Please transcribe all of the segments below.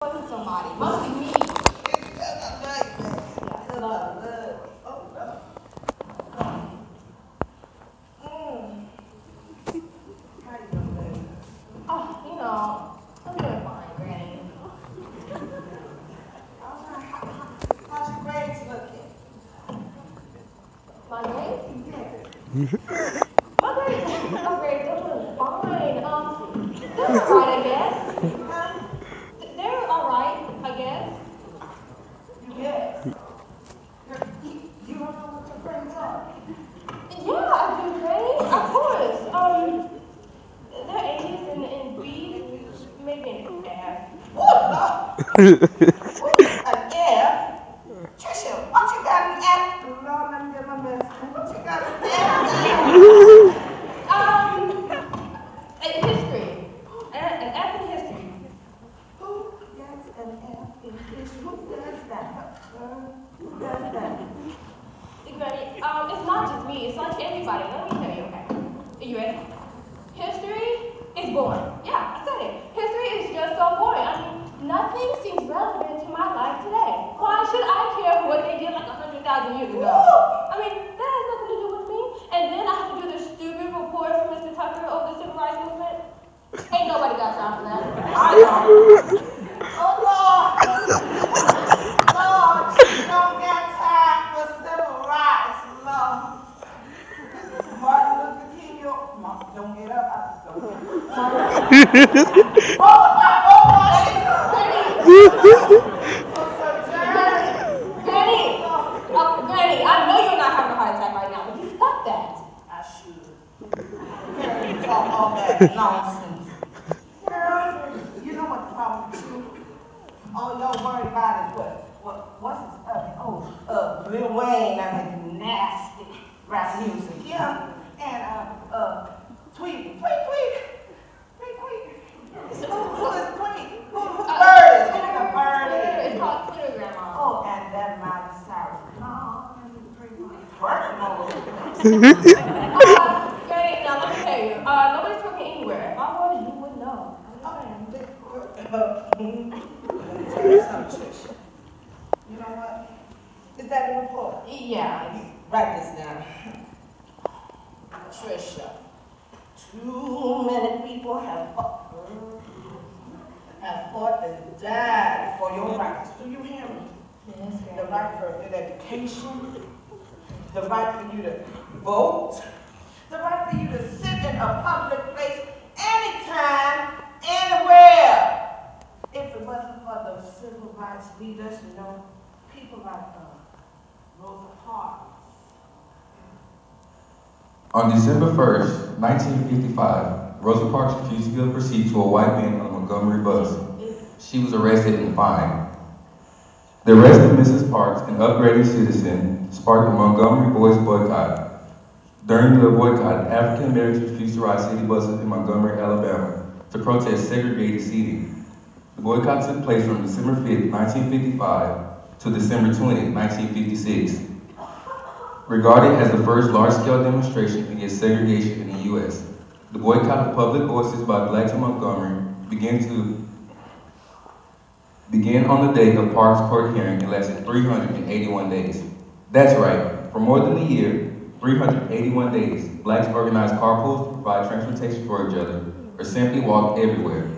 Somebody, must be me. Oh, I'm doing fine, Granny. How's your grades looking? My grades? My grades are doing fine. They're alright, I guess. Huh? They're alright, I guess. Yes. You don't know what your grades are? Yeah, I do, Granny. Of course. They're A's and B's, maybe an F. An F? Trisha, what you got an F? Lord, let me get my medicine. What you got an F? In history. An F in history. Who gets an F in history? Who does that? Who does that? Granny, it's not just me, it's like everybody. Let me tell you, okay? Are you ready? History is boring. Yeah, I said it. History is just so boring. I mean, nothing seems relevant to my life today. Why should I care what they did like 100,000 years ago? I mean, that has nothing to do with me. And then I have to do this stupid report from Mr. Tucker over the civil rights movement. Ain't nobody got time for that. I know. Oh, Lord. Lord, you don't got time for civil rights, Lord. Martin Luther King, don't get up. I just don't get up. Granny, I know you're not having a heart attack right now, but you stop that. I should. You talk all that nonsense. Girl, you know what the problem with you? All y'all worried about is what's his, Lil Wayne and his nasty rap music. Yeah, and, Tweet. Who is Tweet? Who's Bird is? Who's the Bird is? It's called Twitter, Grandma. Oh, and that Miley Cyrus. No, Granny, now let me tell you, nobody's working anywhere. If I was, you would know. Let me tell you something, Trish. You know what? Is that the report? Yeah. Write this down. Trisha, too many people have fought and died for your rights. Do you hear me? Yes, The right for good education, the right for you to vote, the right for you to sit in a public place anytime, anywhere. If it wasn't for the civil rights leaders, people like Rosa Parks. On December 1st, 1955, Rosa Parks refused to give a receipt to a white man on a Montgomery bus. She was arrested and fined. The arrest of Mrs. Parks, an upgrading citizen, sparked the Montgomery Boys boycott. During the boycott, African Americans refused to ride city buses in Montgomery, Alabama, to protest segregated seating. The boycott took place from December 5th, 1955 to December 20th, 1956. Regarded as the first large-scale demonstration against segregation in the U.S., the boycott of public voices by blacks in Montgomery began on the day of Parks' court hearing and lasted 381 days. That's right, for more than a year, 381 days, blacks organized carpools to provide transportation for each other, or simply walked everywhere.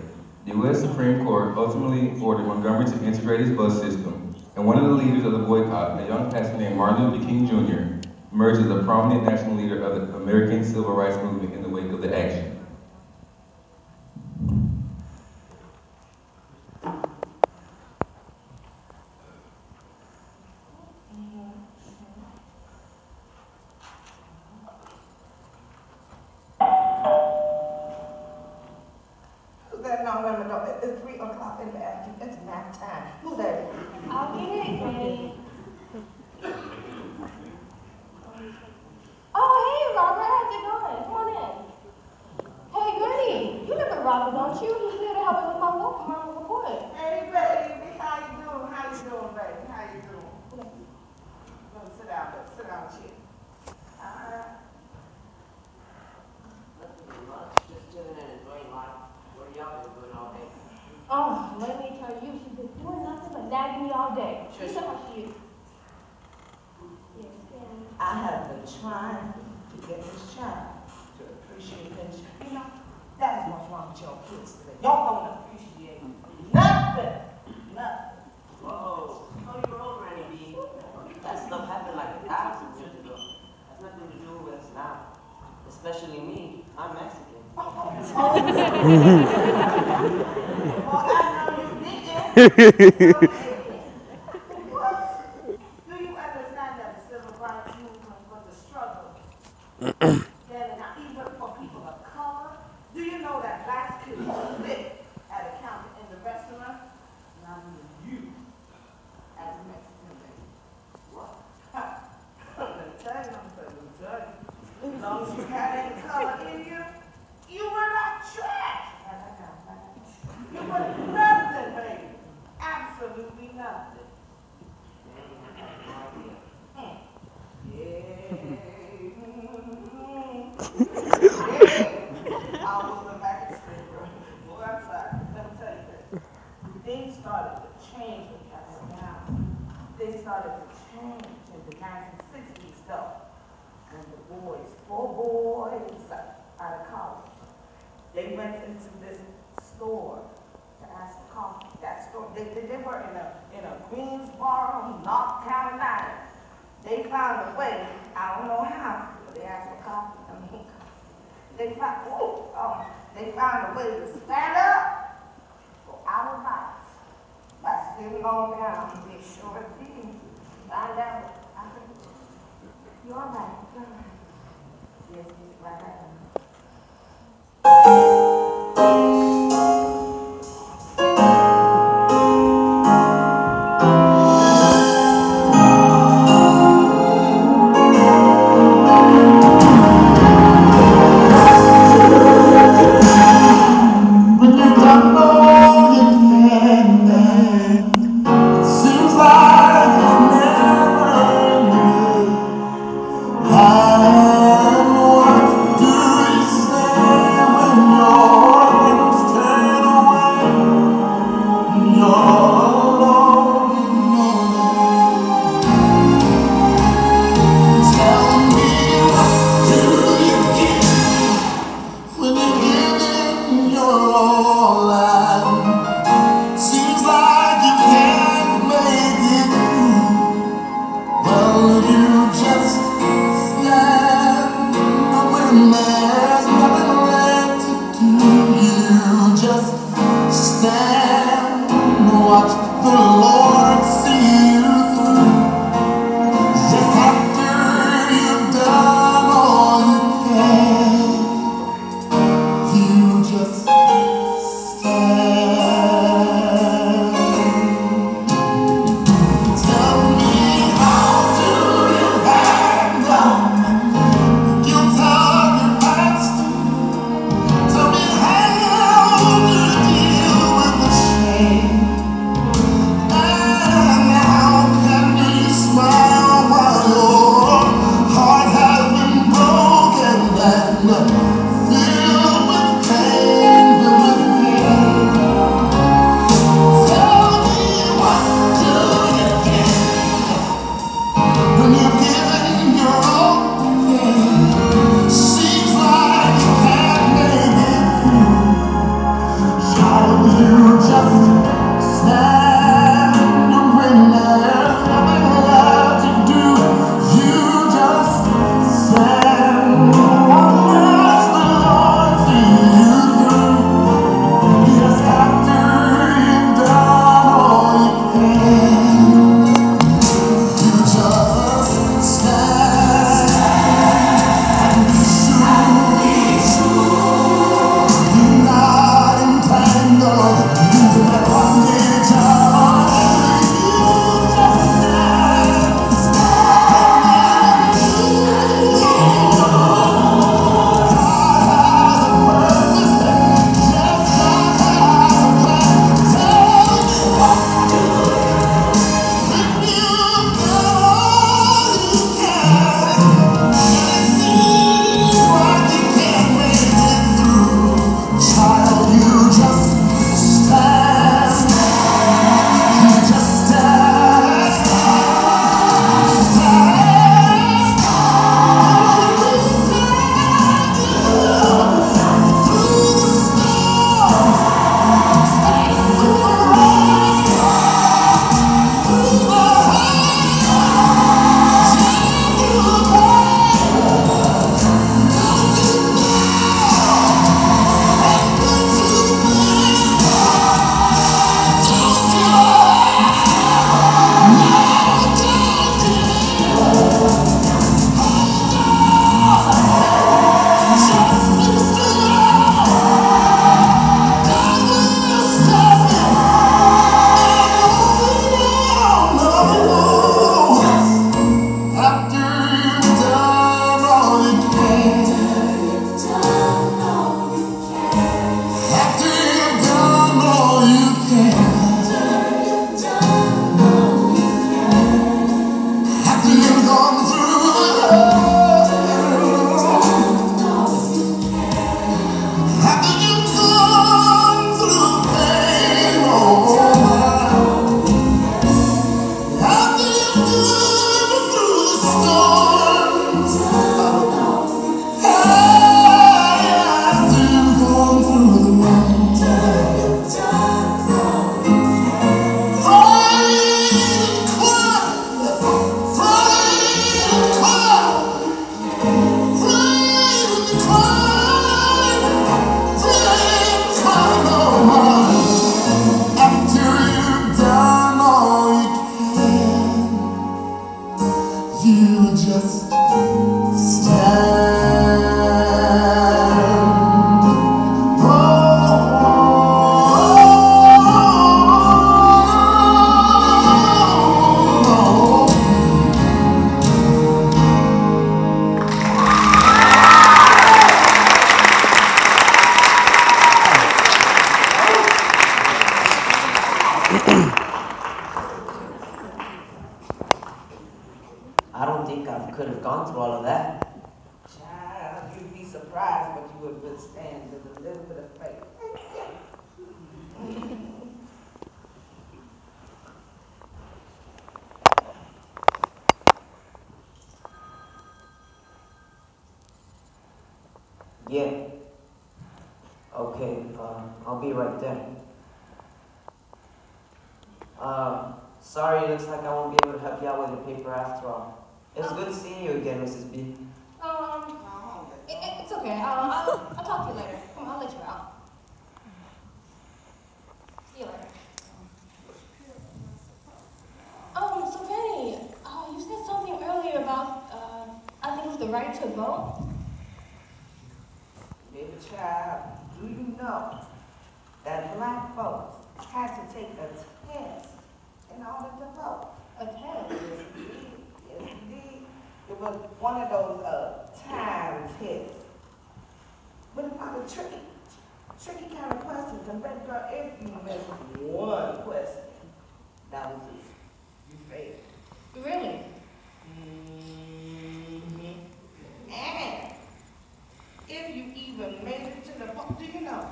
The U.S. Supreme Court ultimately ordered Montgomery to integrate its bus system, and one of the leaders of the boycott, a young pastor named Martin Luther King Jr., emerged as a prominent national leader of the American civil rights movement in the wake of the action. Who's that? No, it's 3 o'clock in the afternoon. It's nap time. Who's that? I'll get it, Granny. Oh, hey, Robert, how's it going? Come on in. Hey, Granny, you remember Robert, don't you? He's here to help me with my report. Hey, baby. How you doing? Baby? How you doing? Sit down, chick. Just chilling and enjoying life. What are y'all been doing all day? Oh, let me me tell you, she's been doing nothing but nagging me all day. You know how she is. Yes, I have been trying to get this child to appreciate things. You know, that is what's wrong with your kids today. Y'all don't appreciate nothing. Nothing. Whoa. Oh, you're old, Granny B. That stuff happened like 1,000 years ago. Has nothing to do with us now. Especially me. I'm Mexican. Well, I know you didn't. What? Do you understand that the civil rights movement was a struggle? Then, now, even for people of color, do you know that blacks could sit at a counter in the restaurant? Now, you, as a Mexican lady, what? Let me tell you, as long as you had any color in you, you were not trash. You were nothing, baby. Absolutely nothing. Yeah. I was in the back of the street, bro. Boy, I'm sorry. Let me tell you this. Things started to change with Castle Down. Things started to change in the 1960s, though. And the boys, 4 boys out of college, they went into this store to ask for coffee. That store, they were in a Greensboro, North Carolina. They found a way, I don't know how, but they asked for coffee. I mean, they found a way to stand up for our rights by sitting on down. They sure did. Find out. I think you're all right. You're all right. Yes, it's right. What do I don't think I could have gone through all of that. Child, you'd be surprised what you would withstand with a little bit of faith. Yeah. Okay, I'll be right there. Sorry, it looks like I won't be able to help you out with your paper after all. It's good seeing you again, Mrs. B. It's okay. I'll talk to you later. Come on, I'll let you out. See you later. So Penny, you said something earlier about, I think it was the right to vote. Baby child, do you know that black folks had to take a test in order to vote? A test? Yes, indeed. Yes, indeed. It was one of those time tests. But it was a tricky kind of questions. And baby girl, if you missed one question, that was it. You failed. Really? And if you even made it to the vote, do you know?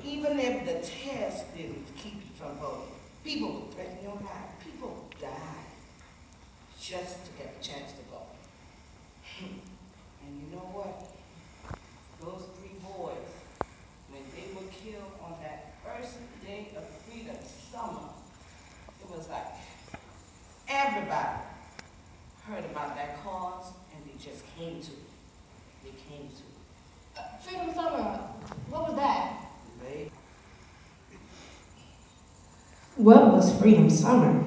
Even if the test didn't keep you from voting, people would threaten your life. People died just to get a chance to vote. And you know what? Those 3 boys, when they were killed on that first day of Freedom Summer, it was like everybody heard about that cause and they just came to it. They came to it. Freedom Summer, what was that? They What was Freedom Summer?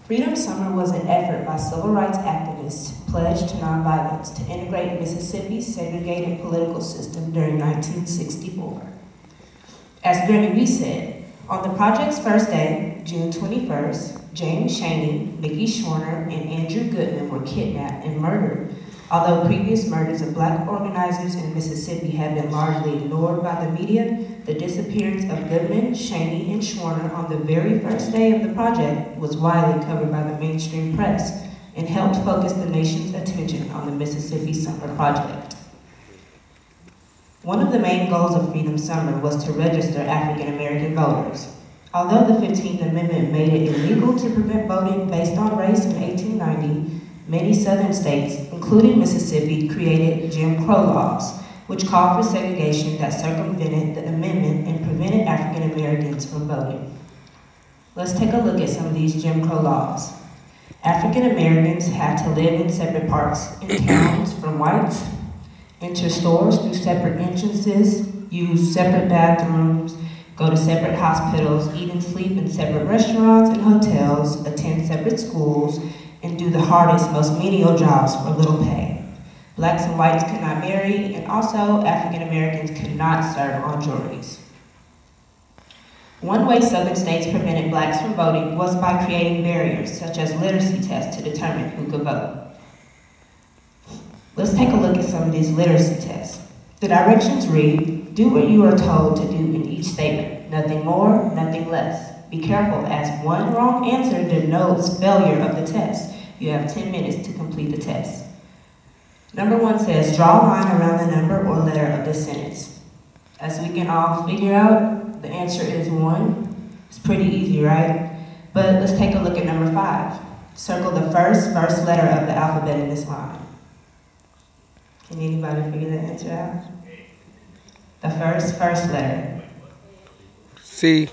Freedom Summer was an effort by civil rights activists pledged to nonviolence to integrate Mississippi's segregated political system during 1964. As Granny Wee said, on the project's first day, June 21st, James Chaney, Mickey Schwerner, and Andrew Goodman were kidnapped and murdered. Although previous murders of black organizers in Mississippi had been largely ignored by the media, the disappearance of Goodman, Chaney, and Schwerner on the very first day of the project was widely covered by the mainstream press and helped focus the nation's attention on the Mississippi Summer Project. One of the main goals of Freedom Summer was to register African American voters. Although the 15th Amendment made it illegal to prevent voting based on race in 1890, many southern states, including Mississippi, created Jim Crow laws, which called for segregation that circumvented the amendment and prevented African Americans from voting. Let's take a look at some of these Jim Crow laws. African Americans had to live in separate parts in towns from whites, enter stores through separate entrances, use separate bathrooms, go to separate hospitals, eat and sleep in separate restaurants and hotels, attend separate schools, and do the hardest, most menial jobs for little pay. Blacks and whites could not marry, and also African Americans could not serve on juries. One way southern states prevented blacks from voting was by creating barriers, such as literacy tests to determine who could vote. Let's take a look at some of these literacy tests. The directions read, do what you are told to do in each statement. Nothing more, nothing less. Be careful, as one wrong answer denotes failure of the test. You have 10 minutes to complete the test. Number 1 says, draw a line around the number or letter of this sentence. As we can all figure out, the answer is 1. It's pretty easy, right? But let's take a look at number 5. Circle the first letter of the alphabet in this line. Can anybody figure the answer out? The first letter. C.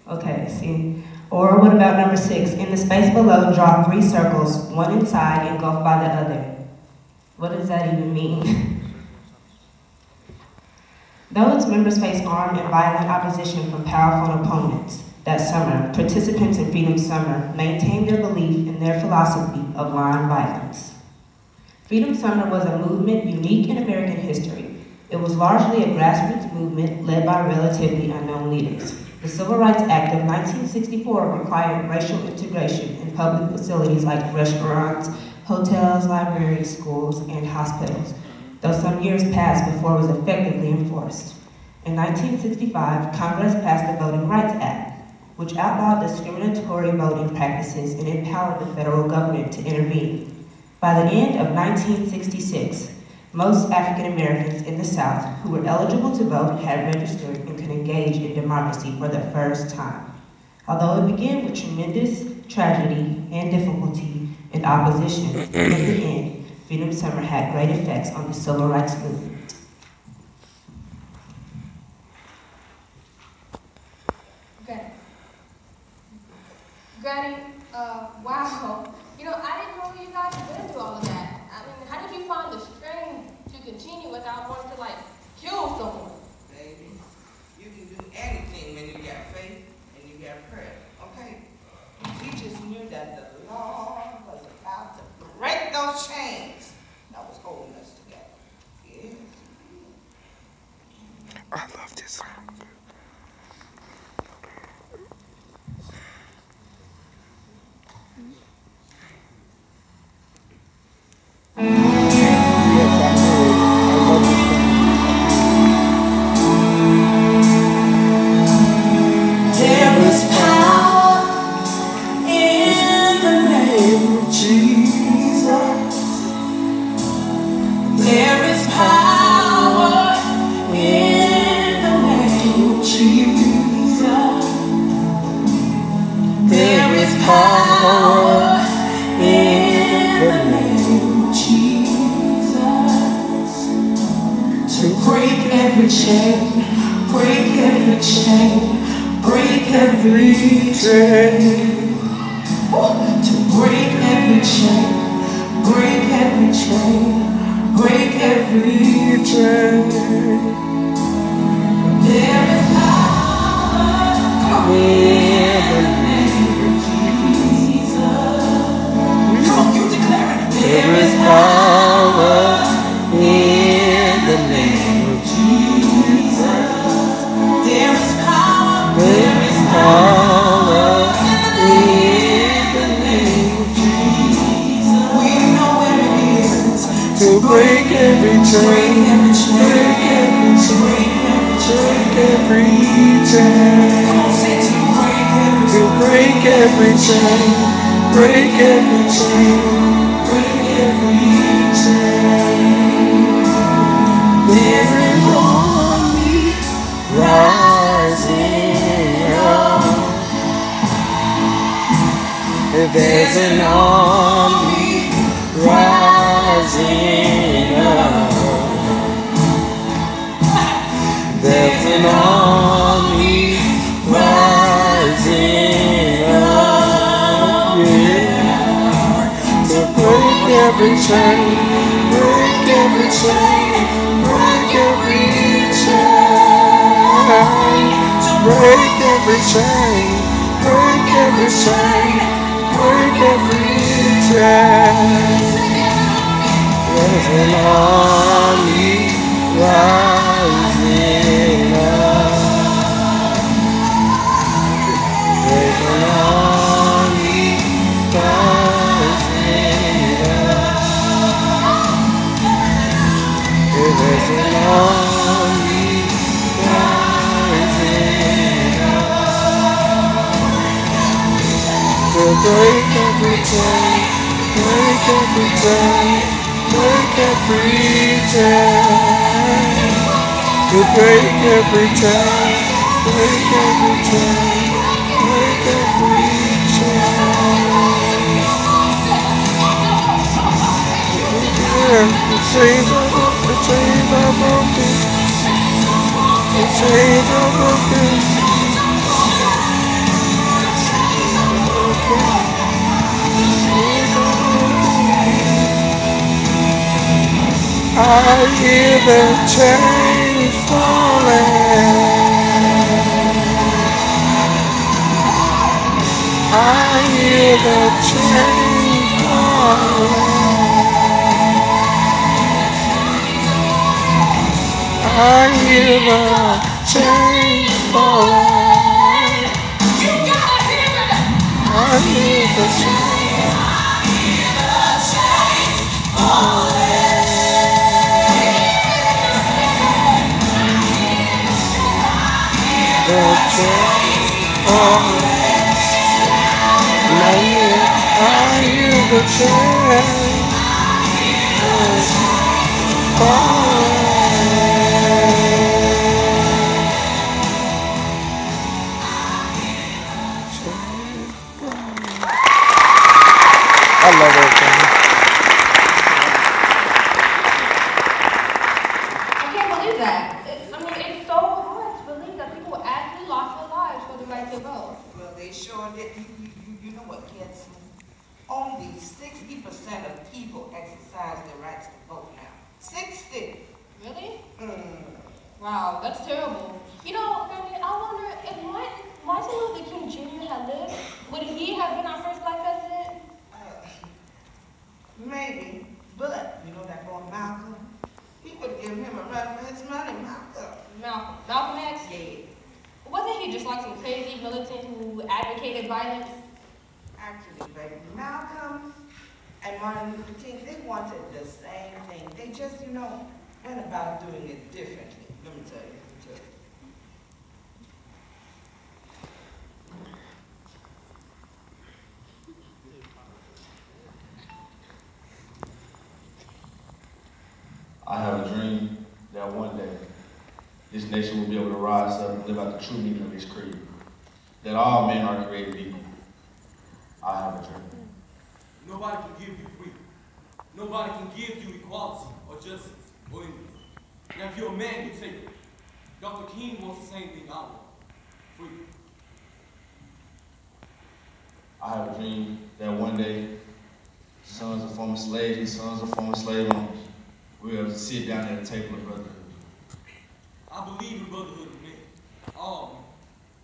Okay, C. Or what about number 6? In the space below, draw 3 circles, one inside engulfed by the other. What does that even mean? Though its members faced armed and violent opposition from powerful opponents, that summer, participants in Freedom Summer maintained their belief in their philosophy of nonviolence. Freedom Summer was a movement unique in American history. It was largely a grassroots movement led by relatively unknown leaders. The Civil Rights Act of 1964 required racial integration in public facilities like restaurants, hotels, libraries, schools, and hospitals, though some years passed before it was effectively enforced. In 1965, Congress passed the Voting Rights Act, which outlawed discriminatory voting practices and empowered the federal government to intervene. By the end of 1966, most African Americans in the South who were eligible to vote had registered and could engage in democracy for the first time. Although it began with tremendous tragedy and difficulty and opposition, in the end, Freedom Summer had great effects on the civil rights movement. Granny, wow. You know, I didn't know you guys had been through all of that. I mean, how did you find the strength to continue without wanting to, like, kill someone? Baby, you can do anything when you got faith and you got prayer, okay? We just knew that the Lord was about to break those chains that was holding us together. Yeah. I love this song. There's an army rising up. There's an army rising up. Yeah. To break every chain, break every chain, break every chain. To break every chain, break every chain. Break every chain. There's an army rising up. There's an army rising up. There's an army rising up. To break every chain, break every chain, break every chain. To break every chain, break every chain, break every chain. Yeah, the chains are broken, the chains are broken, the chains are broken. I hear the chains falling. I hear the chains falling. I hear the chains falling. You gotta hear it. I hear the chains falling. I hear the chain. I love that song. I can't believe that. It's so hard to believe that people actually lost their lives for the right to vote. Well, they sure did. You know what gets me? Only 60% of people exercise their rights to vote now. 60. Really? Mm. Wow, that's terrible. You know, Granny, I wonder if Martin Luther King Jr. had lived, would he have been our first black president? Maybe, but you know that boy Malcolm? He would give him a run for his money, Malcolm X? Yeah. Wasn't he just like some crazy militant who advocated violence? Actually, baby, Malcolm and Martin Luther King, they wanted the same thing. They just, went about doing it differently. Let me tell you. I have a dream that one day this nation will be able to rise up and live out the true meaning of its creed. That all men are created equal. I have a dream. Nobody can give you freedom. Nobody can give you equality or justice or anything. Now if you're a man, you take it. Dr. King wants the same thing I want. Freedom. I have a dream that one day sons of former slaves and sons of former slave owners will be able to sit down at a table of brotherhood. I believe in brotherhood of men, all men.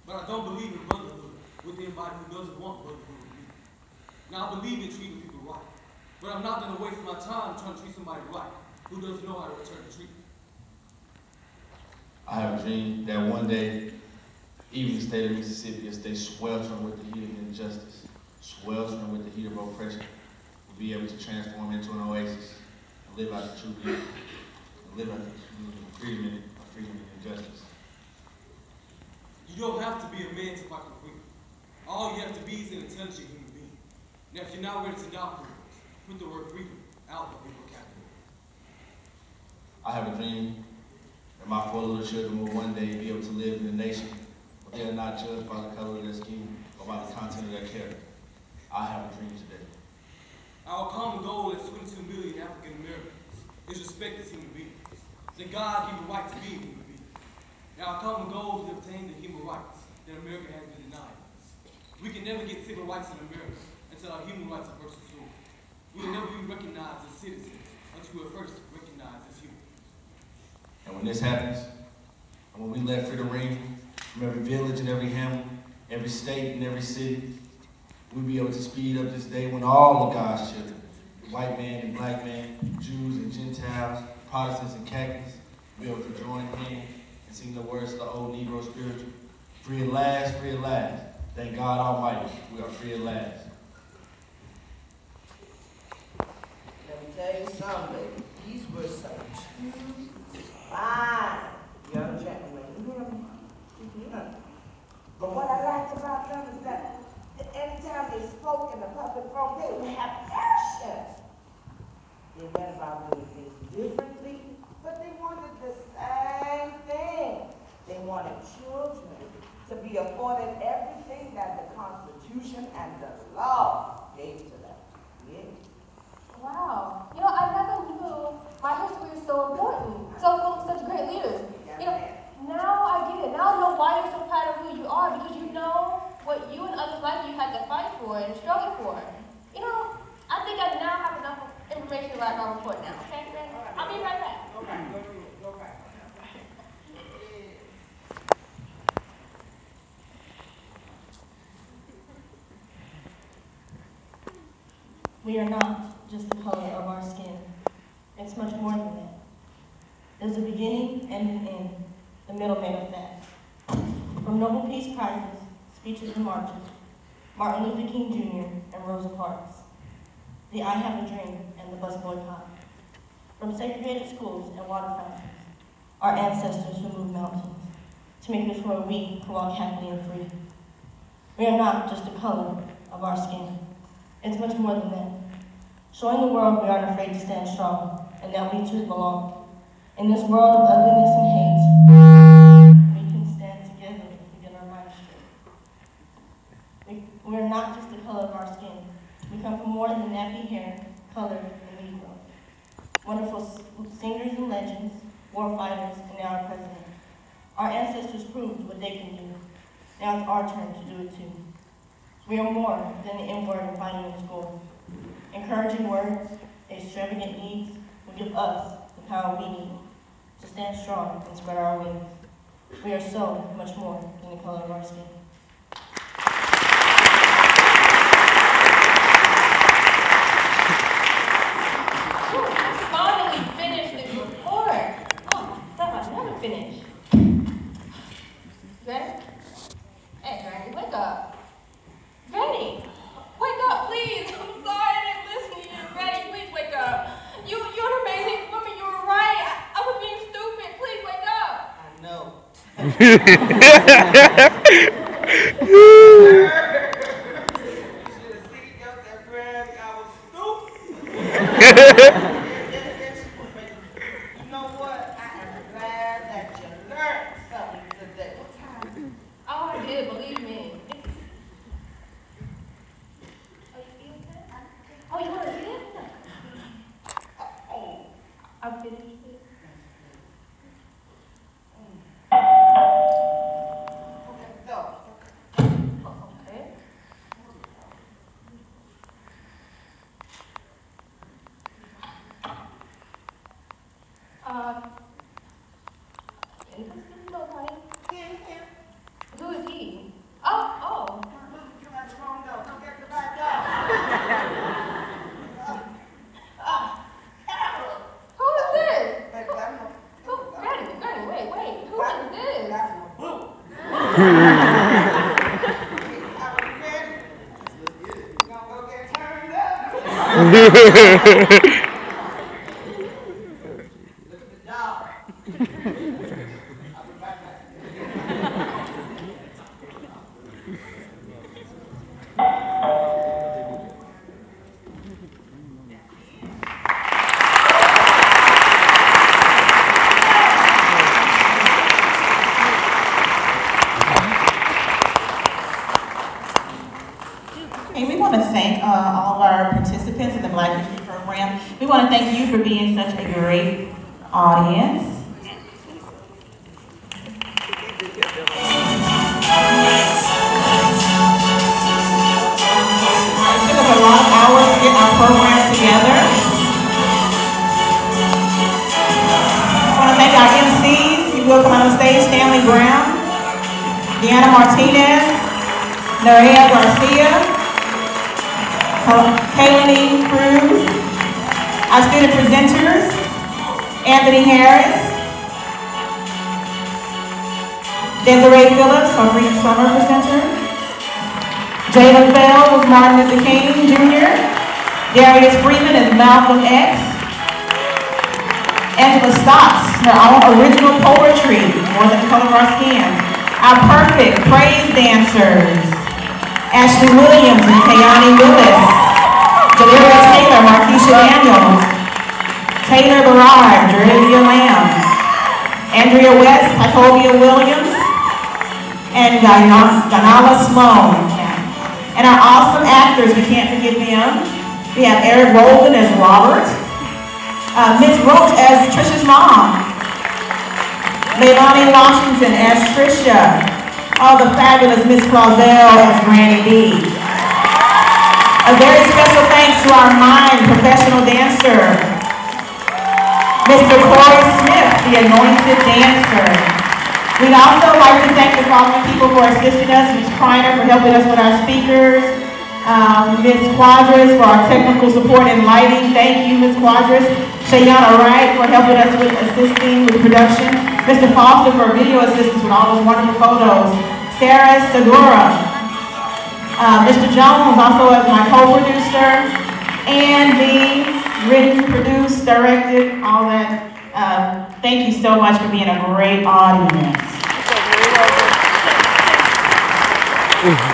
But I don't believe in brotherhood with anybody who doesn't want brotherhood with me. Now I believe in treating people right, but I'm not going to waste my time trying to treat somebody right who doesn't know how to return the treatment. I have a dream that one day, even the state of Mississippi, a state sweltering with the heat of injustice, sweltering with the heat of oppression, will be able to transform into an oasis and live out the true beauty, and live out the freedom and justice. You don't have to be a man to fight for freedom. All you have to be is an intelligent human being. Now, if you're not ready to die for it, put the word freedom out of your vocabulary. I have a dream that my four little children will one day be able to live in a nation where they are not judged by the color of their skin or by the content of their character. I have a dream today. Our common goal as 22 million African Americans is respect as human beings. That God gave the right to be a human being. Now, our common goal is to obtain the human rights that America has been denied us. We can never get civil rights in America until our human rights are first restored. We will never be recognized as citizens until we are first recognized as humans. And when this happens, and when we let freedom ring from every village and every hamlet, every state and every city, we'll be able to speed up this day when all of God's children, white man and black man, Jews and Gentiles, Protestants and Catholics, will be able to join hands and sing the words of the old Negro spiritual. Free at last, free at last. Thank God Almighty, we are free at last. Let me tell you something, baby. These were some fine young gentlemen. But what I liked about them is that anytime they spoke in the public forum, they would have passion. They went about doing things differently, but they wanted the same thing. They wanted children to be afforded everything that the Constitution and the law gave to them. Yeah. Wow. You know, I never knew my history is so important. So full of such great leaders. You know, now I get it. Now I know why you're so proud of who you are, because you know what you and others like you had to fight for and struggle for. You know, I think I now have enough information to write my report now. Okay, Greg? I'll be right back. Okay, go back. We are not just the color of our skin. It's much more than that. There's a beginning and an end, the middleman of that. From Nobel Peace Prizes, speeches and marches, Martin Luther King Jr. and Rosa Parks, the I Have a Dream and the bus boycott. From segregated schools and water fountains, our ancestors who moved mountains, to make this world we can walk happily in freedom. We are not just the color of our skin. It's much more than that. Showing the world we aren't afraid to stand strong and that we too belong. In this world of ugliness and hate, we can stand together if we get our minds straight. We are not just the color of our skin. We come from more than nappy hair, color, and Negro. Wonderful singers and legends, war fighters, and now our president. Our ancestors proved what they can do. Now it's our turn to do it too. We are more than the N-word in finding in school. Encouraging words, extravagant deeds will give us the power we need to stand strong and spread our wings. We are so much more than the color of our skin. Finally finished this report. Oh, I thought I'd never finish. Ready? Hey, Granny, wake up. Granny, wake up, please. I'm sorry I didn't listen to you. Granny, please wake up. You're an amazing woman. You were right. I was being stupid. Please wake up. I know. You know what? I am glad that you learned something today. What time? Oh, I did, believe me. Oh, you want to get it? I finished it. Okay, go. Okay. Nobody. Who is he? Oh. You got the wrong door. Don't get the back door. Who is this? Baby, I'm not. Who? Granny, wait. Who is this? That's my boo. Are we ready? You gonna go get turned up? Look at the dog. I'll be right back. Hey, we want to thank all of our participants in the Black History Program. We want to thank you for being such a great audience. It took us a lot of hours to get our program together. I want to thank our MCs. We will come on the stage, Stanley Brown, Deanna Martinez, Nerea Garcia, Kaylani Cruz, our student presenters, Anthony Harris, Desiree Phillips, our Freedom Summer presenter, Jalen Bell was Martin Luther King Jr., Darius Freeman is Malcolm X, Angela Stotts, her own original poetry, More Than the Color of Our Skin, our perfect praise dancers, Ashley Williams and Kayani Willis, Jalera Taylor, Markeisha Daniels, Taylor Barrard, Dravia Lamb, Andrea West, Pachovia Williams, and Ganala Sloan. And our awesome actors, we can't forget them. We have Eric Rowland as Robert, Miss Roach as Trisha's mom, Leilani Washington as Trisha, all the fabulous Miss Clauselle as Granny B. A very special thanks to our mime professional dancer, Mr. Corey Smith, the anointed dancer. We'd also like to thank the following people for assisting us: Ms. Kreiner for helping us with our speakers, Ms. Quadras for our technical support and lighting. Thank you, Ms. Quadras. Shayana Wright for helping us with assisting with production. Mr. Foster for video assistance with all those wonderful photos. Sarah Segura. Mr. Jones also as my co-producer. And the written, produced, directed, all that. Thank you so much for being a great audience. Mm-hmm.